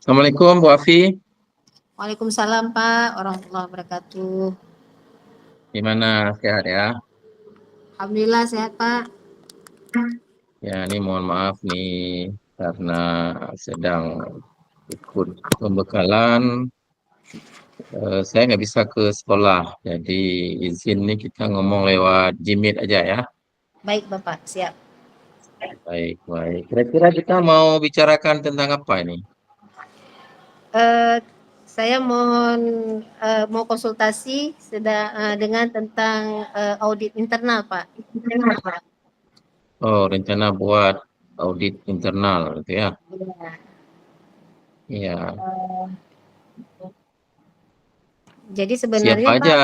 Assalamualaikum Bu Afi, Waalaikumsalam Pak, warahmatullahi wabarakatuh. gimana sehat ya? Alhamdulillah sehat Pak. Ya ini mohon maaf nih karena sedang ikut pembekalan, saya nggak bisa ke sekolah, jadi izin nih kita ngomong lewat Jimit aja ya. Baik Bapak, siap. Baik, baik. Kira-kira kita mau bicarakan tentang apa ini? Eh, saya mau konsultasi dengan tentang audit internal Pak. Oh, rencana buat audit internal gitu ya. Ya. Iya, Jadi siapa sebenarnya Pak, aja?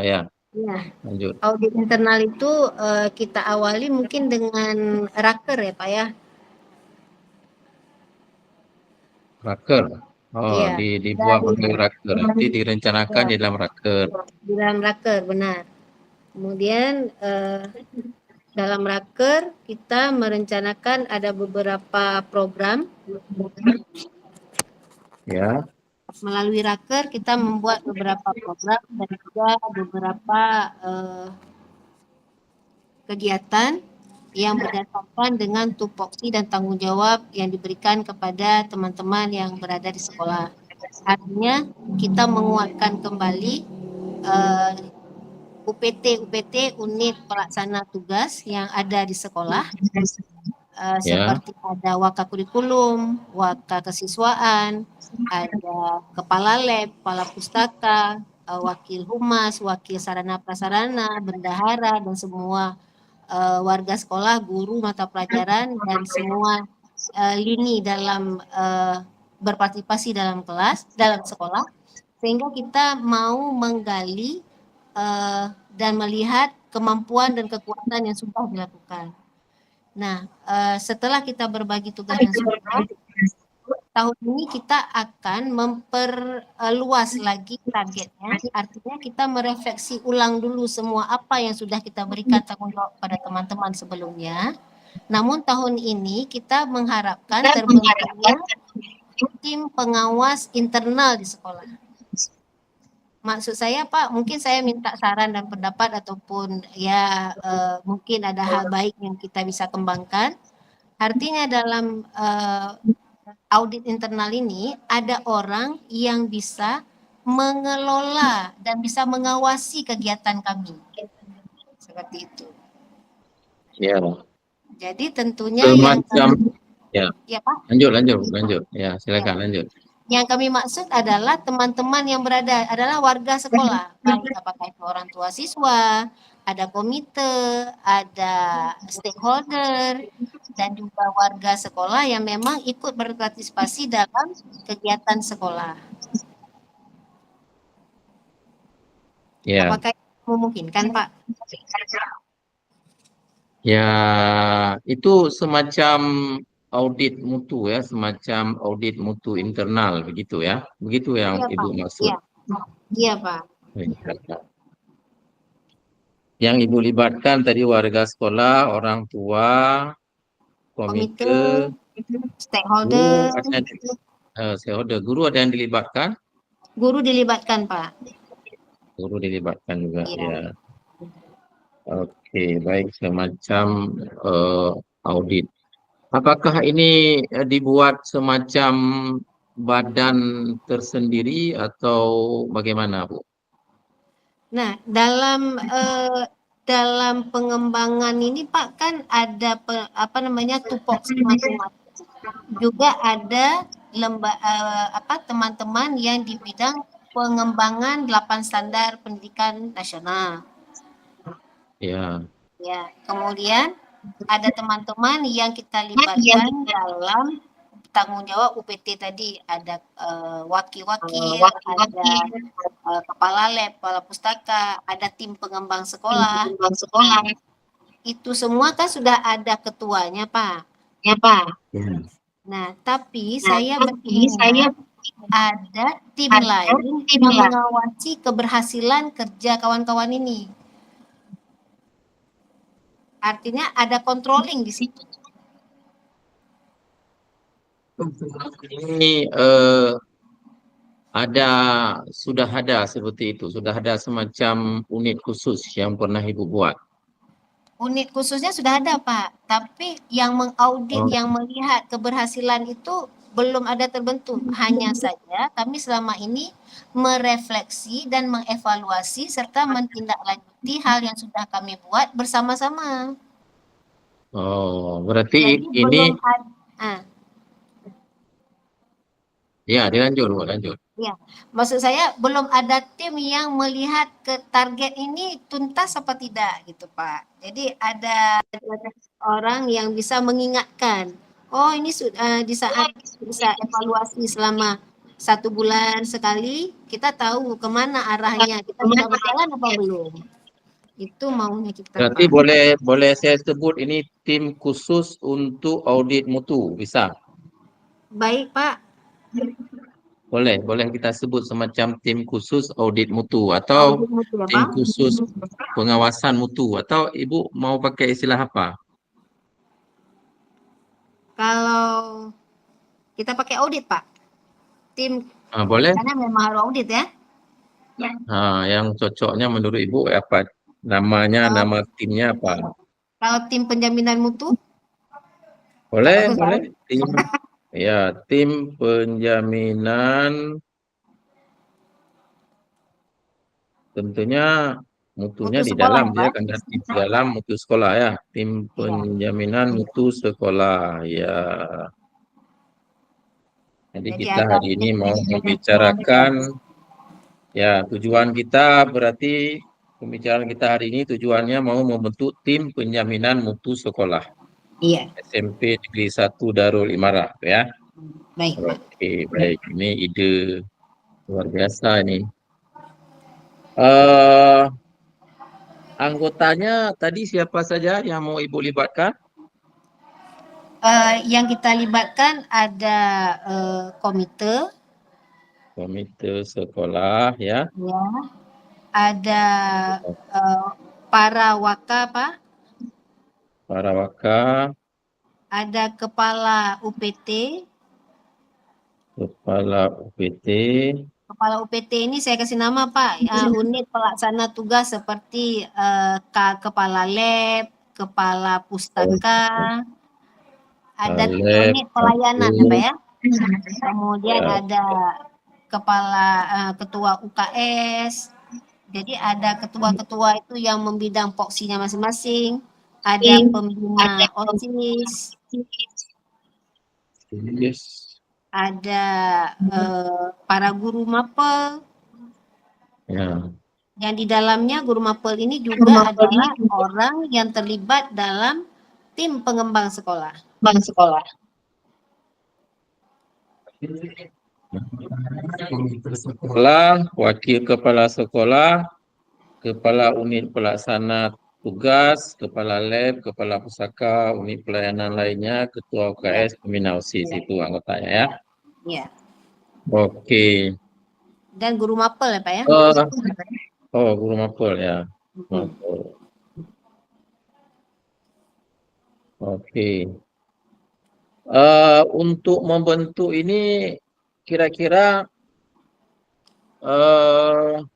Ya, ya, lanjut. audit internal itu kita awali mungkin dengan raker ya Pak ya. Raker. Oh, Iya, dibuat dari melalui raker. Nanti direncanakan ya, di dalam raker. di dalam raker benar. Kemudian dalam raker kita merencanakan ada beberapa program. Ya. Melalui raker kita membuat beberapa program dan juga beberapa kegiatan yang berdasarkan dengan tupoksi dan tanggung jawab yang diberikan kepada teman-teman yang berada di sekolah. Artinya kita menguatkan kembali UPT unit pelaksana tugas yang ada di sekolah, Ya, seperti ada wakakurikulum, wakakesiswaan, ada kepala lab, kepala pustaka, wakil humas, wakil sarana prasarana, bendahara, dan semua warga sekolah, guru mata pelajaran, dan semua lini dalam berpartisipasi dalam kelas, dalam sekolah, sehingga kita mau menggali dan melihat kemampuan dan kekuatan yang sudah dilakukan. Nah, setelah kita berbagi tugas dan sudah, tahun ini kita akan memperluas lagi targetnya, artinya kita merefleksi ulang dulu semua apa yang sudah kita berikan tanggung jawab pada teman-teman sebelumnya. Namun tahun ini kita mengharapkan terbentuknya tim pengawas internal di sekolah. Maksud saya Pak, mungkin saya minta saran dan pendapat ataupun ya mungkin ada hal baik yang kita bisa kembangkan. Artinya dalam audit internal ini ada orang yang bisa mengelola dan bisa mengawasi kegiatan kami. Seperti itu. ya. Jadi tentunya yang Semacam, ya. ya Pak, Lanjut, lanjut, lanjut. Ya, ya. silakan lanjut. Yang kami maksud adalah teman-teman yang berada adalah warga sekolah, baik apakah itu orang tua siswa, ada komite, ada stakeholder, dan juga warga sekolah yang memang ikut berpartisipasi dalam kegiatan sekolah. Ya, Apakah itu memungkinkan, Pak? ya, itu semacam audit mutu ya, semacam audit mutu internal begitu ya, begitu yang Iya, Ibu Pak. maksud. Iya, iya, Pak. Yang Ibu libatkan tadi warga sekolah, orang tua, Komite, komite, guru, stakeholder, guru ada yang dilibatkan, guru dilibatkan, Pak. guru dilibatkan juga Iya. ya. Oke, baik semacam eh, audit. Apakah ini dibuat semacam badan tersendiri atau bagaimana, Bu? Nah, dalam pengembangan ini Pak kan ada apa namanya tupoksi masing-masing. Juga ada teman-teman yang di bidang pengembangan 8 standar pendidikan nasional. Ya, Ya, kemudian ada teman-teman yang kita libatkan dalam tanggung jawab UPT tadi, ada wakil-wakil, ada kepala lab, kepala pustaka, ada tim pengembang sekolah. Itu semua kan sudah ada ketuanya, Pak. ya Pak. Ya. Nah, tapi saya berkeinginan ada tim lain yang mengawasi keberhasilan kerja kawan-kawan ini. Artinya ada controlling di situ. Ini sudah ada seperti itu, sudah ada semacam unit khusus yang pernah Ibu buat. Unit khususnya sudah ada Pak, tapi yang mengaudit, Oh, yang melihat keberhasilan itu belum ada terbentuk. Hanya saja kami selama ini merefleksi dan mengevaluasi serta menindaklanjuti hal yang sudah kami buat bersama-sama. berarti Jadi ini belum ada, ya dilanjut, Bu, lanjut. ya, maksud saya belum ada tim yang melihat ke target ini tuntas apa tidak gitu Pak. Jadi ada orang yang bisa mengingatkan, oh ini sudah di saat bisa evaluasi selama 1 bulan sekali, kita tahu kemana arahnya, kita sudah berjalan apa belum. Itu maunya kita Berarti Pak. boleh saya sebut ini tim khusus untuk audit mutu, bisa? Baik Pak, Boleh kita sebut semacam tim khusus audit mutu atau audit mutu ya tim Pak. khusus pengawasan mutu atau Ibu mau pakai istilah apa? Kalau kita pakai audit Pak, tim Boleh? karena memang harus audit ya. Yang cocoknya menurut Ibu apa? Namanya, Kalau nama timnya apa? kalau tim penjaminan mutu nggak Boleh, bagus boleh. kan? Tim penjaminan tentunya mutunya Mutu di sekolah dalam ya dia Pak? kan di dalam mutu sekolah ya. Tim Iya. penjaminan mutu sekolah ya. Jadi Jadi kita ada hari ini tim mau penjaminan. membicarakan ya tujuan kita berarti pembicaraan kita hari ini tujuannya mau membentuk tim penjaminan mutu sekolah Iya, SMP Negeri 1 Darul Imarah ya. baik Pak. Oke, baik. Ini ide luar biasa ini. eh Anggotanya tadi siapa saja yang mau Ibu libatkan? Yang kita libatkan ada komite, Komite sekolah ya, ya, ada eh, para waka Pak, para waka, ada kepala UPT. kepala UPT, Kepala UPT ini saya kasih nama Pak, unit pelaksana tugas seperti kepala lab, kepala pustaka, ada Alep, unit pelayanan ya Pak Abu, ya. Kemudian ya, ada kepala ketua UKS. Jadi ada ketua-ketua itu yang membidang poksinya masing-masing. Ada pembina OSIS, yes, ada para guru mapel. ya. Yang di dalamnya guru mapel ini juga adalah orang yang terlibat dalam tim pengembang sekolah. Bang sekolah. Sekolah, wakil kepala sekolah, kepala unit pelaksana tugas, kepala lab, kepala pusaka, unit pelayanan lainnya, ketua Ya, UKS, pembina OSIS itu anggotanya ya. ya. Oke. Dan guru mapel ya Pak ya. Guru mapel ya. Hmm. Mapel. Oke. Untuk membentuk ini kira-kira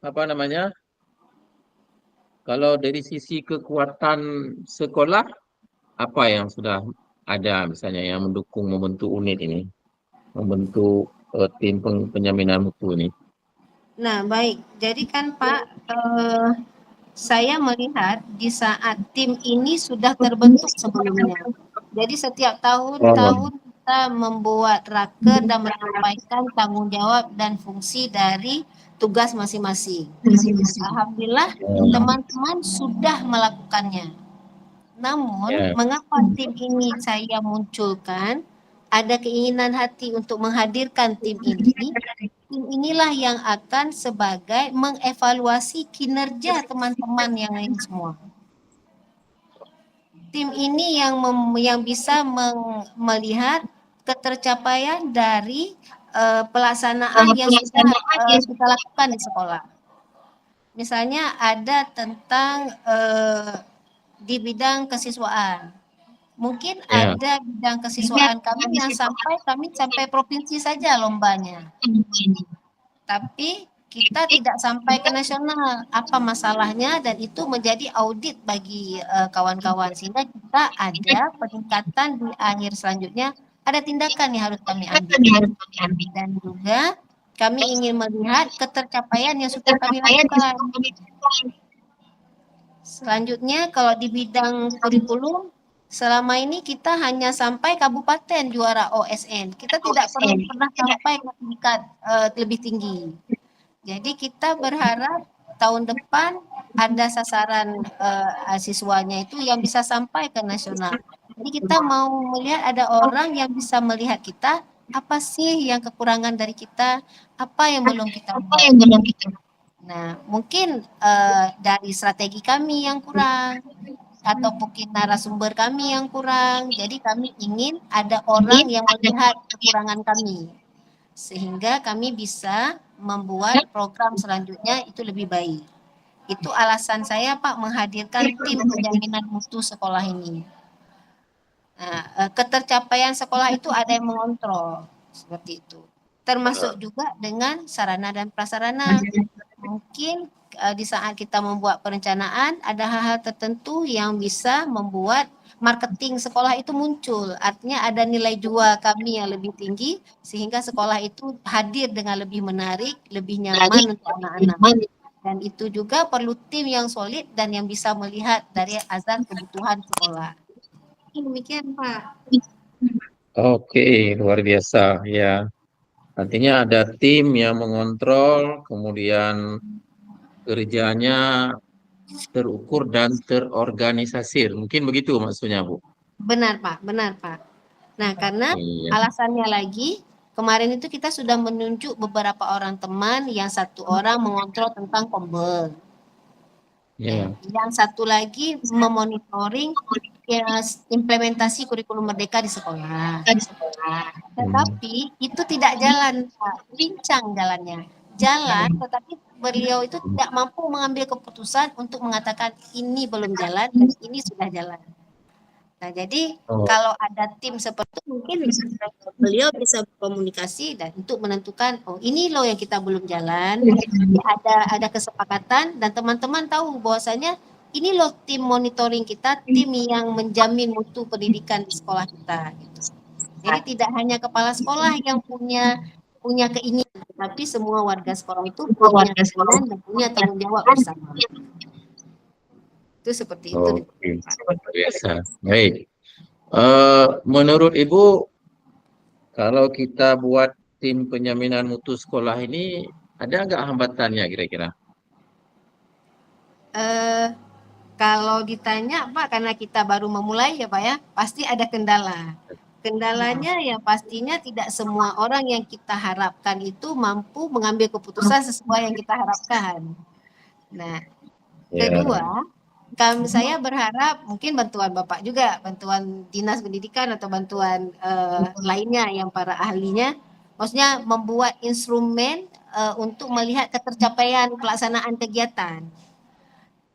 apa namanya? Kalau dari sisi kekuatan sekolah, apa yang sudah ada misalnya yang mendukung membentuk unit ini, membentuk tim penjaminan mutu ini? Nah, baik. Jadi kan Pak, saya melihat di saat tim ini sudah terbentuk sebelumnya. Jadi setiap Oh, tahun-tahun kita membuat raker dan menyampaikan tanggung jawab dan fungsi dari tugas masing-masing. Alhamdulillah teman-teman sudah melakukannya. Namun, ya, mengapa tim ini saya munculkan? Ada keinginan hati untuk menghadirkan tim ini. Tim inilah yang akan sebagai mengevaluasi kinerja teman-teman yang lain semua. Tim ini yang bisa melihat ketercapaian dari pelaksanaan yang sudah kita lakukan di sekolah. Misalnya ada tentang di bidang kesiswaan. Mungkin Ya. ada bidang kesiswaan kami yang sampai provinsi saja lombanya. Tapi kita tidak sampai ke nasional. Apa masalahnya? Dan itu menjadi audit bagi kawan-kawan, sehingga kita ada peningkatan di akhir selanjutnya, ada tindakan yang harus kami ambil. Dan juga kami ingin melihat ketercapaian yang sudah kami lakukan. Selanjutnya kalau di bidang kurikulum, selama ini kita hanya sampai kabupaten juara OSN. Kita tidak pernah sampai ke tingkat lebih tinggi. Jadi kita berharap tahun depan ada sasaran siswanya itu yang bisa sampai ke nasional. Jadi kita mau melihat ada orang yang bisa melihat kita, apa sih yang kekurangan dari kita, apa yang belum kita buat. Nah, mungkin dari strategi kami yang kurang, atau mungkin narasumber kami yang kurang. Jadi kami ingin ada orang yang melihat kekurangan kami, sehingga kami bisa membuat program selanjutnya itu lebih baik. Itu alasan saya, Pak, menghadirkan tim penjaminan mutu sekolah ini. Nah, ketercapaian sekolah itu ada yang mengontrol, seperti itu. Termasuk juga dengan sarana dan prasarana. Mungkin di saat kita membuat perencanaan, ada hal-hal tertentu yang bisa membuat marketing sekolah itu muncul. Artinya ada nilai jual kami yang lebih tinggi, sehingga sekolah itu hadir dengan lebih menarik, lebih nyaman untuk anak-anak. Dan itu juga perlu tim yang solid dan yang bisa melihat dari azas kebutuhan sekolah. Demikian, Pak. Oke, luar biasa ya. Artinya ada tim yang mengontrol, kemudian kerjanya terukur dan terorganisir. Mungkin begitu maksudnya, Bu. Benar, Pak. Benar, Pak. Nah, karena Iya. alasannya lagi, kemarin itu kita sudah menunjuk beberapa orang teman, yang satu orang mengontrol tentang pembel. Ya, Ya. yang satu lagi memonitoring ya, implementasi kurikulum merdeka di sekolah. Tetapi itu tidak jalan, Pak. Pincang jalannya. Jalan, tetapi beliau itu tidak mampu mengambil keputusan untuk mengatakan ini belum jalan dan ini sudah jalan. Nah, jadi Oh, kalau ada tim seperti itu, mungkin beliau bisa berkomunikasi dan untuk menentukan, oh ini loh yang kita belum jalan, ada kesepakatan dan teman-teman tahu bahwasanya ini loh tim monitoring kita, tim yang menjamin mutu pendidikan di sekolah kita. Gitu. Jadi tidak hanya kepala sekolah yang punya keinginan, tapi semua warga sekolah itu punya keinginan dan punya tanggung jawab bersama. Itu seperti itu. oke. Luar biasa. Baik. Menurut Ibu, kalau kita buat tim penjaminan mutu sekolah ini, ada nggak hambatannya kira-kira? Eh, Kalau ditanya, Pak, karena kita baru memulai ya, Pak ya, pasti ada kendala. Kendalanya ya pastinya tidak semua orang yang kita harapkan itu mampu mengambil keputusan sesuai yang kita harapkan. Nah, Ya. kedua, saya berharap mungkin bantuan Bapak juga, bantuan Dinas Pendidikan atau bantuan lainnya yang para ahlinya, maksudnya membuat instrumen untuk melihat ketercapaian pelaksanaan kegiatan.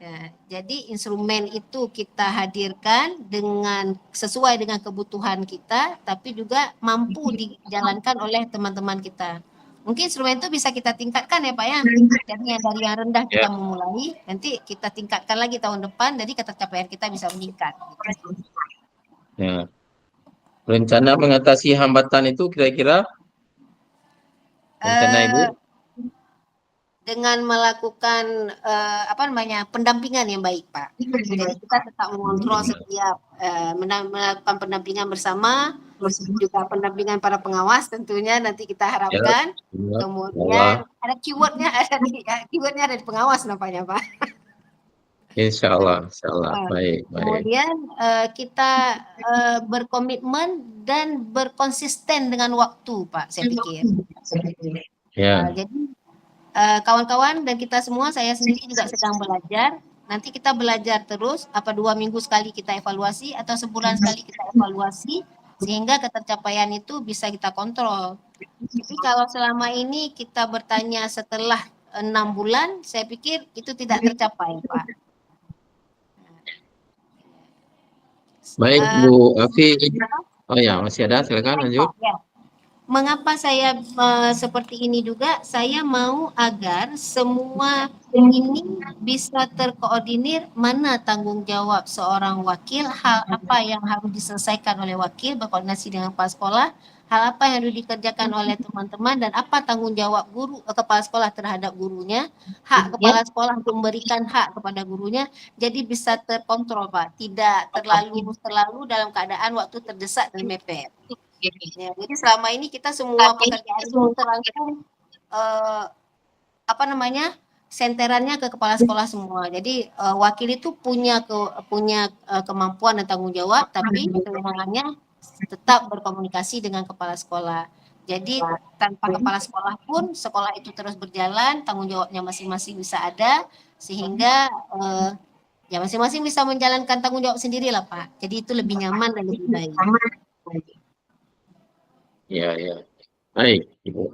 Ya, jadi instrumen itu kita hadirkan dengan sesuai dengan kebutuhan kita, tapi juga mampu dijalankan oleh teman-teman kita. Mungkin instrumen itu bisa kita tingkatkan ya Pak ya. Jadi yang dari yang rendah kita Ya. memulai, nanti kita tingkatkan lagi tahun depan, jadi ketercapaian kita bisa meningkat. Ya. Rencana mengatasi hambatan itu kira-kira rencana Ibu? Eh, dengan melakukan pendampingan yang baik Pak. Jadi kita tetap mengontrol setiap melakukan pendampingan bersama, juga pendampingan para pengawas tentunya nanti kita Ya. harapkan. Ya. Allah. Kemudian ada keywordnya ada di pengawas nampaknya Pak. Insya Allah. Insya Allah. Nah, Baik. Baik. kemudian kita berkomitmen dan berkonsisten dengan waktu Pak, saya pikir. Ya. Jadi kawan-kawan dan kita semua, saya sendiri juga sedang belajar. Nanti kita belajar terus, 2 minggu sekali kita evaluasi atau sebulan sekali kita evaluasi, sehingga ketercapaian itu bisa kita kontrol. Tapi kalau selama ini kita bertanya setelah 6 bulan, saya pikir itu tidak tercapai, Pak. Baik, Eh, Bu Afi. Oh ya, masih ada, silakan lanjut. ya. Mengapa saya seperti ini juga? Saya mau agar semua ini bisa terkoordinir mana tanggung jawab seorang wakil, hal apa yang harus diselesaikan oleh wakil berkoordinasi dengan kepala sekolah, hal apa yang harus dikerjakan oleh teman-teman dan apa tanggung jawab guru kepala sekolah terhadap gurunya, hak kepala sekolah untuk memberikan hak kepada gurunya, jadi bisa terkontrol Pak, tidak terlalu dalam keadaan waktu terdesak dan mepet. Ya, jadi selama ini kita semua pekerjaan itu terlangsung apa namanya senterannya ke kepala sekolah semua. Jadi wakil itu punya kemampuan dan tanggung jawab, tapi kewenangannya tetap berkomunikasi dengan kepala sekolah. Jadi tanpa kepala sekolah pun sekolah itu terus berjalan, tanggung jawabnya masing-masing bisa ada, sehingga ya masing-masing bisa menjalankan tanggung jawab sendiri lah Pak. Jadi itu lebih nyaman dan lebih baik. Ya, ya. Baik, Ibu.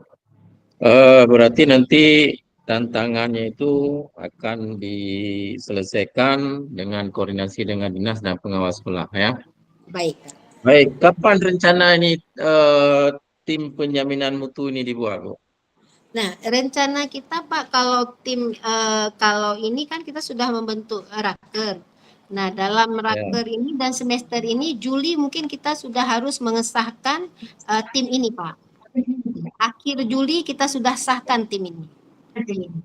Berarti nanti tantangannya itu akan diselesaikan dengan koordinasi dengan dinas dan pengawas sekolah, ya. Baik. Baik, kapan rencana ini tim penjaminan mutu ini dibuat, Bu? Nah, rencana kita Pak, kalau ini kan kita sudah membentuk raker. Nah, dalam Ya. raker ini dan semester ini Juli mungkin kita sudah harus mengesahkan tim ini Pak. Akhir Juli kita sudah sahkan tim ini.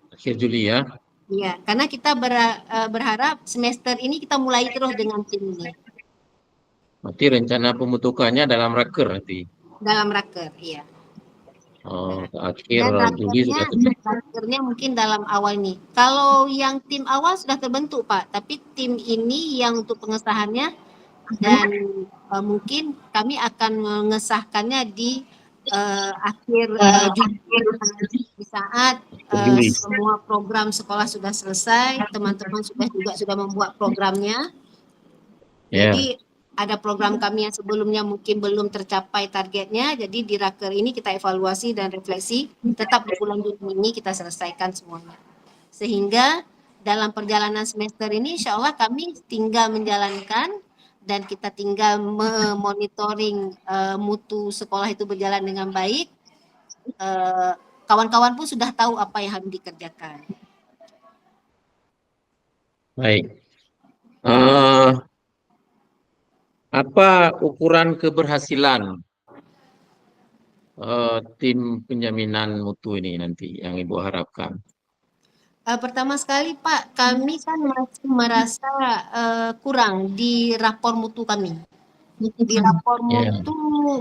Akhir Juli ya. Iya, karena kita berharap semester ini kita mulai terus dengan tim ini. Berarti rencana pembentukannya dalam raker nanti. Dalam raker, iya. Oh, akhir Dan Juli sudah selesai. rakernya mungkin dalam awal ini. Kalau yang tim awal sudah terbentuk Pak, tapi tim ini yang untuk pengesahannya dan mungkin kami akan mengesahkannya di akhir Juli di saat Juli. semua program sekolah sudah selesai, teman-teman sudah membuat programnya. Ya. Jadi ada program kami yang sebelumnya mungkin belum tercapai targetnya, jadi di raker ini kita evaluasi dan refleksi, tetap di bulan Juni ini kita selesaikan semuanya. Sehingga dalam perjalanan semester ini insya Allah kami tinggal menjalankan dan kita tinggal memonitoring mutu sekolah itu berjalan dengan baik. Kawan-kawan pun sudah tahu apa yang harus dikerjakan. Baik. Apa ukuran keberhasilan tim penjaminan mutu ini nanti yang Ibu harapkan? Pertama sekali Pak, kami kan masih merasa kurang di rapor mutu kami. Di rapor mutu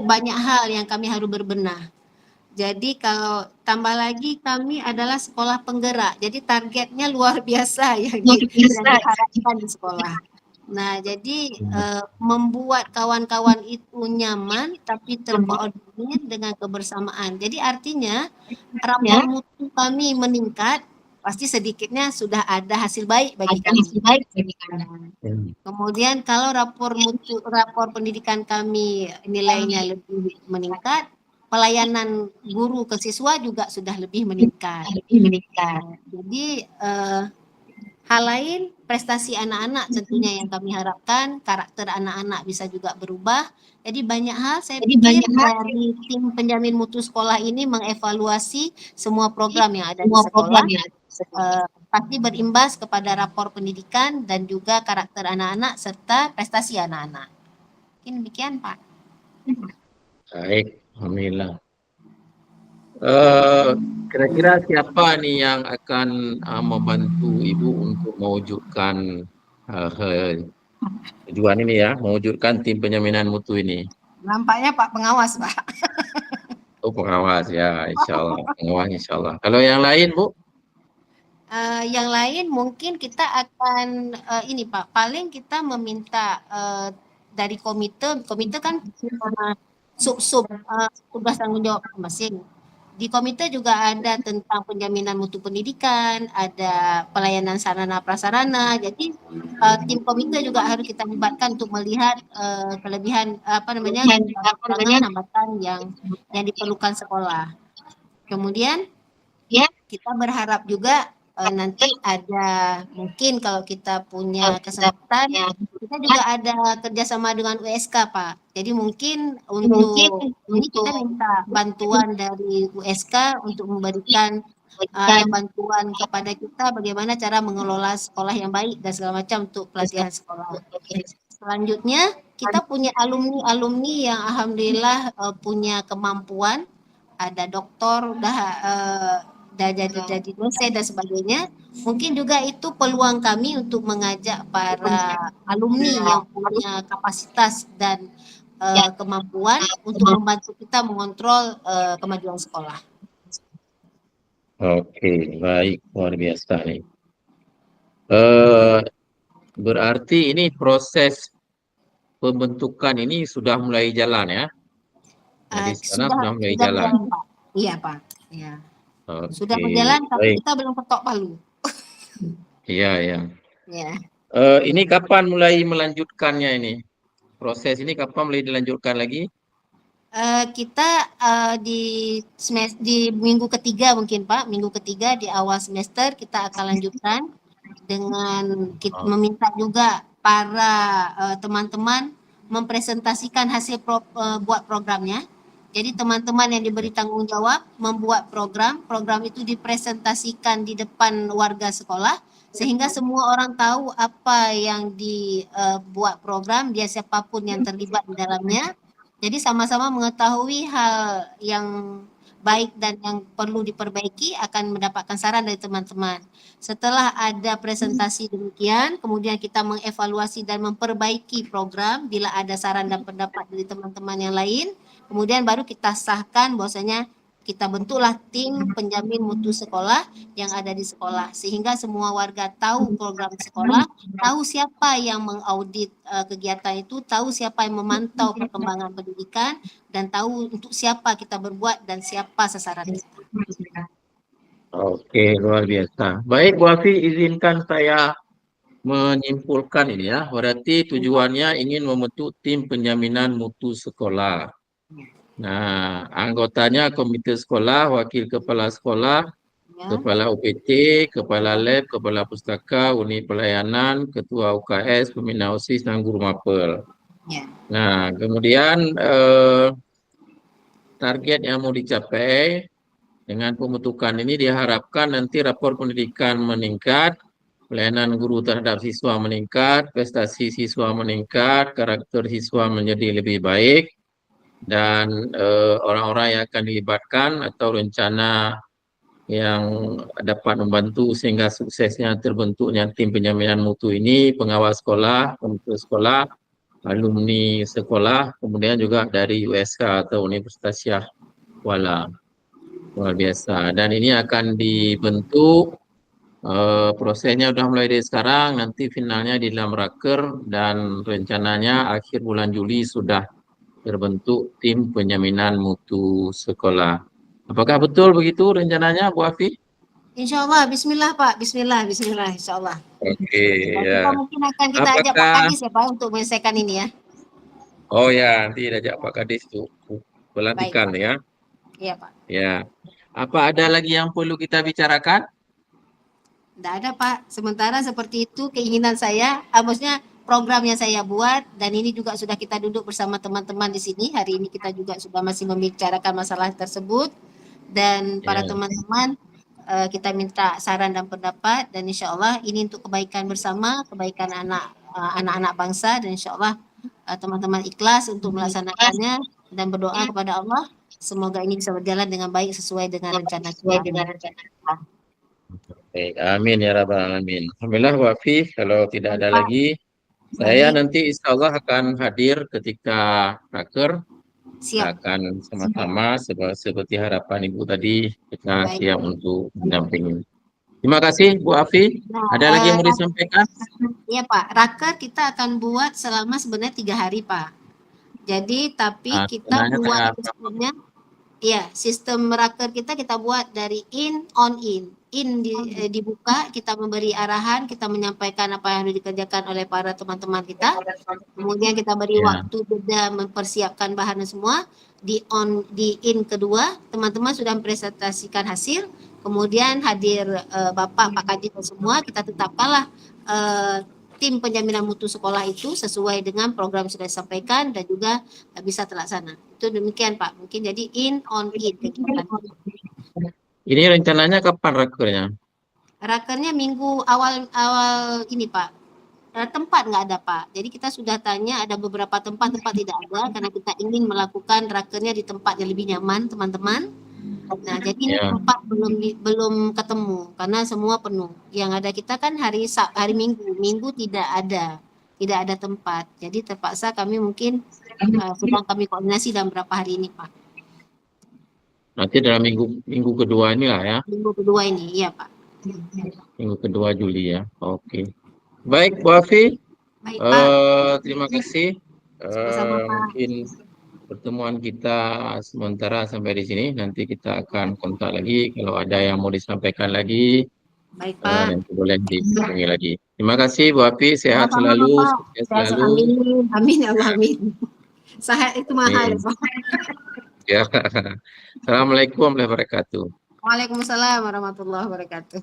banyak hal yang kami harus berbenah. Jadi kalau tambah lagi kami adalah sekolah penggerak, jadi targetnya luar biasa yang diharapkan di sekolah. Nah, jadi membuat kawan-kawan itu nyaman tapi terkoordinir dengan kebersamaan. Jadi artinya rapor mutu kami meningkat, pasti sedikitnya sudah ada hasil baik bagi kami. Kemudian kalau rapor pendidikan kami nilainya lebih meningkat, pelayanan guru ke siswa juga sudah lebih meningkat. Jadi hal lain, prestasi anak-anak tentunya yang kami harapkan, karakter anak-anak bisa juga berubah. Jadi banyak hal saya pikir dari tim penjamin mutu sekolah ini mengevaluasi semua program yang ada di sekolah. Pasti berimbas kepada rapor pendidikan dan juga karakter anak-anak serta prestasi anak-anak. Mungkin demikian Pak. Baik, alhamdulillah. Kira-kira siapa nih yang akan membantu Ibu untuk mewujudkan tujuan ini ya, mewujudkan tim penjaminan mutu ini? Nampaknya Pak pengawas Pak. Oh, pengawas ya, insya Allah. Pengawas insya Allah. Kalau yang lain Bu? Yang lain mungkin kita akan ini Pak, paling kita meminta dari komite kan sub tugas tanggung jawab masing. Di komite juga ada tentang penjaminan mutu pendidikan, ada pelayanan sarana prasarana. Jadi tim komite juga harus kita libatkan untuk melihat kelebihan hambatan yang diperlukan sekolah. Kemudian kita berharap juga nanti ada mungkin kalau kita punya kesempatan, kita juga ada kerjasama dengan USK Pak. Jadi mungkin untuk ini kita minta bantuan dari USK untuk memberikan bantuan kepada kita bagaimana cara mengelola sekolah yang baik dan segala macam untuk pelatihan sekolah. Selanjutnya kita punya alumni-alumni yang alhamdulillah punya kemampuan, ada doktor, udah jadi dosen dan sebagainya. Mungkin juga itu peluang kami untuk mengajak para alumni yang punya kapasitas dan kemampuan untuk membantu kita mengontrol kemajuan sekolah. Oke, baik, luar biasa nih. Berarti ini proses pembentukan ini sudah mulai jalan ya? Jadi sekarang sudah mulai jalan. Berjalan, Pak. Iya Pak. Ya. Sudah Oke, berjalan, tapi baik. kita belum ketok palu. Iya, ya. Ya. Ini kapan mulai melanjutkannya ini? Proses ini kapan mulai dilanjutkan lagi? Kita di minggu ketiga mungkin Pak, minggu ketiga di awal semester kita akan lanjutkan dengan meminta juga para teman-teman mempresentasikan hasil buat programnya. Jadi teman-teman yang diberi tanggung jawab membuat program itu dipresentasikan di depan warga sekolah sehingga semua orang tahu apa yang dibuat program, dia siapapun yang terlibat di dalamnya. Jadi sama-sama mengetahui hal yang baik dan yang perlu diperbaiki akan mendapatkan saran dari teman-teman. Setelah ada presentasi demikian, kemudian kita mengevaluasi dan memperbaiki program bila ada saran dan pendapat dari teman-teman yang lain. Kemudian baru kita sahkan bahwasanya kita bentuklah tim penjamin mutu sekolah yang ada di sekolah sehingga semua warga tahu program sekolah, tahu siapa yang mengaudit kegiatan itu, tahu siapa yang memantau perkembangan pendidikan dan tahu untuk siapa kita berbuat dan siapa sasaran kita. Oke, luar biasa. Baik, Bu Afi, izinkan saya menyimpulkan ini ya. Berarti tujuannya ingin membentuk tim penjaminan mutu sekolah. Nah, anggotanya komite sekolah, wakil kepala sekolah, kepala UPT, kepala lab, kepala pustaka, unit pelayanan, ketua UKS, pembina OSIS, dan guru mapel. Nah, kemudian target yang mau dicapai dengan pembentukan ini diharapkan nanti rapor pendidikan meningkat, pelayanan guru terhadap siswa meningkat, prestasi siswa meningkat, karakter siswa menjadi lebih baik, dan orang-orang yang akan dilibatkan atau rencana yang dapat membantu sehingga suksesnya terbentuknya tim penjaminan mutu ini, pengawas sekolah, komite sekolah, alumni sekolah, kemudian juga dari USK atau Universitas Syah Kuala. Luar biasa. Dan ini akan dibentuk, prosesnya sudah mulai dari sekarang, nanti finalnya di dalam raker, dan rencananya akhir bulan Juli sudah terbentuk tim penjaminan mutu sekolah. Apakah betul begitu rencananya, Bu Afi? Insya Allah, Bismillah Pak, Bismillah, Insya Allah. Oke, ya. Kita mungkin akan kita ajak Pak Kadis ya Pak untuk menyelesaikan ini ya. Oh ya, nanti ajak Pak Kadis untuk pelantikan ya. Iya Pak. Ya. Apa ada lagi yang perlu kita bicarakan? Tidak ada Pak, sementara seperti itu keinginan saya, maksudnya program yang saya buat dan ini juga sudah kita duduk bersama teman-teman di sini. Hari ini kita juga sudah masih membicarakan masalah tersebut dan para teman-teman kita minta saran dan pendapat dan insya Allah ini untuk kebaikan bersama, kebaikan anak-anak bangsa dan insya Allah teman-teman ikhlas untuk melaksanakannya dan berdoa kepada Allah semoga ini bisa berjalan dengan baik sesuai dengan rencana kita. Baik, amin ya rabbal alamin. Alhamdulillah Wafi, kalau tidak ada lagi, saya nanti insya Allah akan hadir ketika raker. Kita akan sama-sama seperti harapan Ibu tadi, kita siap untuk mendampingi. Terima kasih Bu Afi. Ada lagi yang mau disampaikan? Iya Pak, raker kita akan buat selama sebenarnya 3 hari Pak. Jadi tapi kita buat sistemnya, ya sistem raker kita buat dari in dibuka, kita memberi arahan, kita menyampaikan apa yang harus dikerjakan oleh para teman-teman kita. Kemudian kita beri waktu jeda mempersiapkan bahan semua. Di in kedua, teman-teman sudah mempresentasikan hasil. kemudian hadir Bapak, Pak Kadis dan semua, kita tetapkanlah tim penjaminan mutu sekolah itu sesuai dengan program yang sudah disampaikan dan juga bisa terlaksana. Itu demikian Pak, mungkin jadi in on it kegiatan. Ini rencananya kapan rakernya? Rakernya minggu awal ini Pak. Tempat nggak ada Pak. Jadi kita sudah tanya ada beberapa tempat tidak ada karena kita ingin melakukan rakernya di tempat yang lebih nyaman teman-teman. Nah jadi ini Ya. tempat belum ketemu karena semua penuh. Yang ada kita kan hari Minggu tidak ada tempat. Jadi terpaksa kami mungkin sedang kami koordinasi dalam beberapa hari ini Pak. Nanti dalam minggu kedua inilah ya. Minggu kedua ini, iya Pak. Minggu kedua Juli ya. Oke. Baik, Bu Afi. Baik Pak. Terima kasih. Sama-sama Pak. Mungkin pertemuan kita sementara sampai di sini. Nanti kita akan kontak lagi kalau ada yang mau disampaikan lagi. Baik Pak. Nanti boleh dihubungi lagi. Terima kasih Bu Afi. Sehat Sama-sama, selalu. Pak. Sukses selalu. Amin. Amin ya Allah, amin. Sehat itu mahal Amin. Pak. Ya. Assalamualaikum warahmatullahi wabarakatuh. Waalaikumsalam warahmatullahi wabarakatuh.